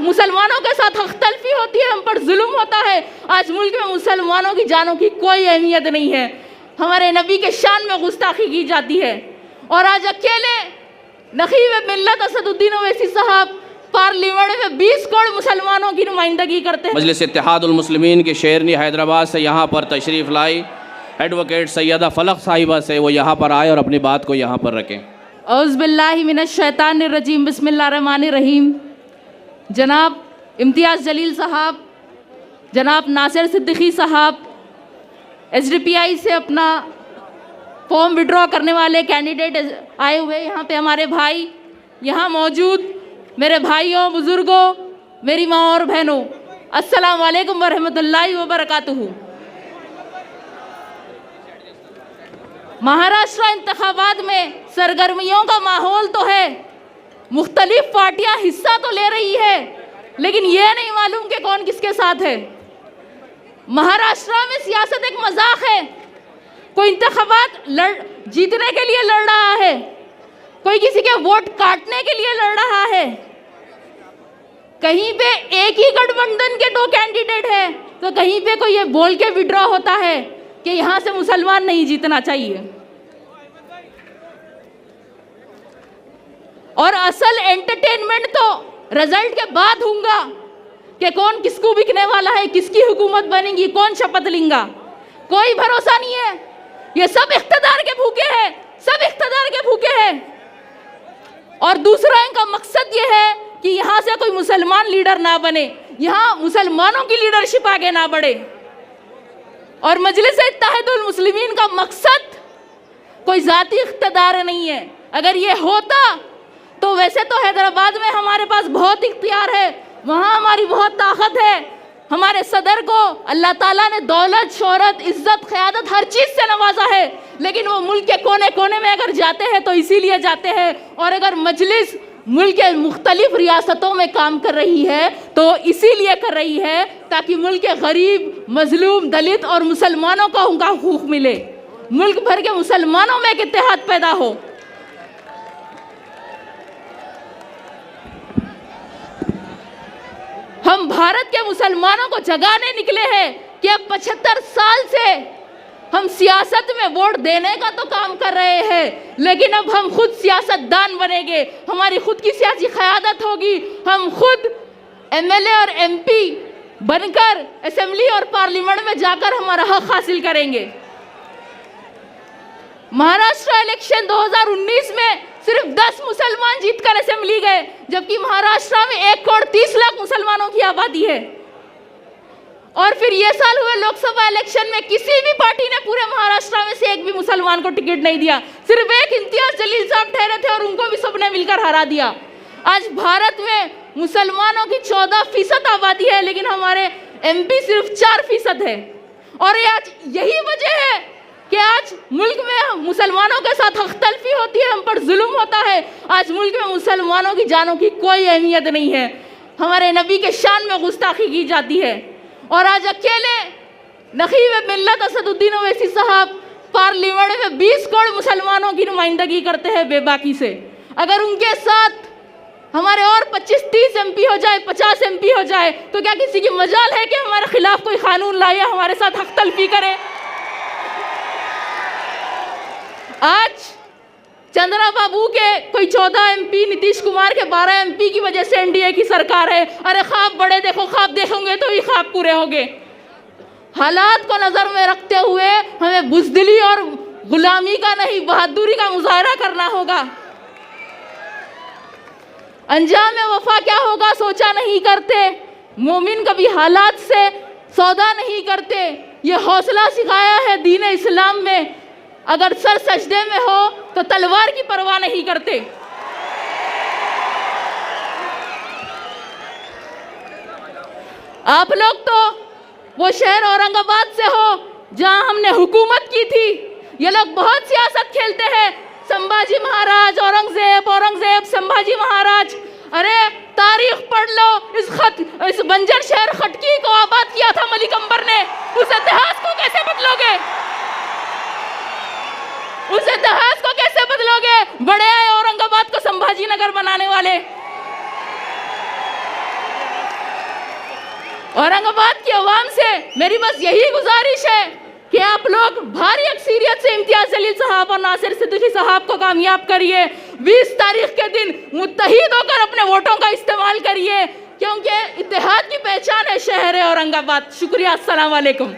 मुसलमानों के साथ हख्तलफी होती है, हम पर जुल्म होता है। आज मुल्क में मुसलमानों की जानों की कोई अहमियत नहीं है, हमारे नबी के शान में गुस्ताखी की जाती है। और आज अकेले नखीब मिल्लत असदुद्दीन ओवैसी साहब पार्लियामेंट में 20 करोड़ मुसलमानों की नुमाइंदगी करते हैं। मजलिस इत्तेहादुल मुस्लिमीन की शेरनी हैदराबाद से यहाँ पर तशरीफ़ लाई एडवोकेट सैयदा फलक साहिबा से, वो यहाँ पर आए और अपनी बात को यहाँ पर रखें। औज़ु बिल्लाहि मिनश शैतानिर रजीम, बिस्मिल्लाहिर रहमानिर रहीम। जनाब इम्तियाज़ जलील साहब, जनाब नासिर सिद्दीकी साहब, SDPI से अपना फॉर्म विड्रॉ करने वाले कैंडिडेट आए हुए यहाँ पे, हमारे भाई यहाँ मौजूद, मेरे भाइयों, बुज़ुर्गों, मेरी माँ और बहनों, अस्सलाम वालेकुम वरहमतुल्लाहि वबरकातुहू। महाराष्ट्र इंतखाबात में सरगर्मियों का माहौल तो है, मुख्तलिफ पार्टियां हिस्सा तो ले रही है, लेकिन ये नहीं मालूम कि कौन किसके साथ है। महाराष्ट्र में सियासत एक मजाक है, कोई इंतखाबात जीतने के लिए लड़ रहा है, कोई किसी के वोट काटने के लिए लड़ रहा है। कहीं पे एक ही गठबंधन के 2 कैंडिडेट है, तो कहीं पे कोई ये बोल के विड्रॉ होता है कि यहां से मुसलमान नहीं जीतना चाहिए। और असल एंटरटेनमेंट तो रिजल्ट के बाद होगा कि कौन किसको बिकने वाला है, किसकी हुकूमत बनेगी, कौन शपथ लेगा, कोई भरोसा नहीं है। ये सब इख्तिदार के भूखे हैं, सब इख्तिदार के भूखे हैं। और दूसरा इनका मकसद ये है कि यहाँ से कोई मुसलमान लीडर ना बने, यहाँ मुसलमानों की लीडरशिप आगे ना बढ़े। और मजलिस इत्तेहादुल मुस्लिमीन का मकसद कोई ज़ाती इख्तिदार नहीं है। अगर ये होता तो वैसे तो हैदराबाद में हमारे पास बहुत इख्तियार है, वहाँ हमारी बहुत ताकत है। हमारे सदर को अल्लाह ताला ने दौलत, शोहरत, इज्जत, क़यादत हर चीज़ से नवाजा है, लेकिन वो मुल्क के कोने कोने में अगर जाते हैं तो इसीलिए जाते हैं। और अगर मजलिस मुल्क के मुख्तलिफ रियासतों में काम कर रही है तो इसीलिए कर रही है ताकि मुल्क के गरीब, मजलूम, दलित और मुसलमानों को उनका हुकूक मिले, मुल्क भर के मुसलमानों में एक इत्तेहाद पैदा हो। हम भारत के मुसलमानों को जगाने निकले हैं कि अब 75 साल से हम सियासत में वोट देने का तो काम कर रहे हैं, लेकिन अब हम खुद सियासतदान बनेंगे, हमारी खुद की सियासी क़यादत होगी, हम खुद MLA और MP बनकर असेंबली और पार्लियामेंट में जाकर हमारा हक हासिल करेंगे। महाराष्ट्र इलेक्शन 2019 में सिर्फ 10 मुसलमान जीतकर असेंबली गए, जबकि महाराष्ट्र में 1 करोड़ 30 लाख मुसलमानों की आबादी है। और फिर ये साल हुए लोकसभा इलेक्शन में किसी भी पार्टी ने पूरे महाराष्ट्र में से एक भी मुसलमान को टिकट नहीं दिया, सिर्फ एक इम्तियाज जलील साहब ठहरे थे और उनको भी सबने मिलकर हरा दिया। आज भारत में मुसलमानों की 14% आबादी है, लेकिन हमारे MP सिर्फ 4% है। और ये आज यही वजह है कि आज मुल्क में मुसलमानों के साथ हख्तलफी होती है, हम पर जुल्म होता है। आज मुल्क में मुसलमानों की जानों की कोई अहमियत नहीं है, हमारे नबी के शान में गुस्ताखी की जाती है। और आज अकेले नखीब मिल्लत असदुद्दीन ओवैसी साहब पार्लियामेंट में 20 करोड़ मुसलमानों की नुमाइंदगी करते हैं बेबाकी से। अगर उनके साथ हमारे और 25-30 MP हो जाए, 50 MP हो जाए, तो क्या किसी की मजाल है कि हमारे खिलाफ कोई कानून लाए या हमारे साथ हक तलफी करे? आज चंद्रा बाबू के कोई 14 MP, नीतीश कुमार के 12 MP की वजह से NDA की सरकार है। अरे ख्वाब बड़े देखो, ख्वाब देखोगे तो ही ख्वाब पूरे होंगे। हालात को नजर में रखते हुए हमें बुज़दिली और गुलामी का नहीं, बहादुरी का मुजाहरा करना होगा। अंजाम वफा क्या होगा सोचा नहीं करते, मोमिन कभी हालात से सौदा नहीं करते। ये हौसला सिखाया है दीन इस्लाम में, अगर सर सजदे में हो तो तलवार की परवाह नहीं करते। आप लोग तो वो शहर औरंगाबाद से हो जहां हमने हुकूमत की थी। ये लोग बहुत सियासत खेलते हैं, संभाजी महाराज, औरंगजेब, संभाजी महाराज। अरे तारीख पढ़ लो, इस बंजर शहर खटकी को आबाद किया था मलिक अंबर ने। उस इतिहास को कैसे बदलोगे? उस इतिहास को कैसे बदलोगे? बड़े आए औरंगाबाद को संभाजी नगर बनाने वाले। औरंगाबाद की आवाम से मेरी बस यही गुजारिश है कि आप लोग भारी अक्सरियत से इम्तियाज जलील साहब और नासिर सिद्दीकी साहब को कामयाब करिए। 20 तारीख के दिन मुत्तहिद होकर अपने वोटों का इस्तेमाल करिए, क्योंकि इत्तेहाद की पहचान है शहर औरंगाबाद। शुक्रिया, अस्सलाम वालेकुम।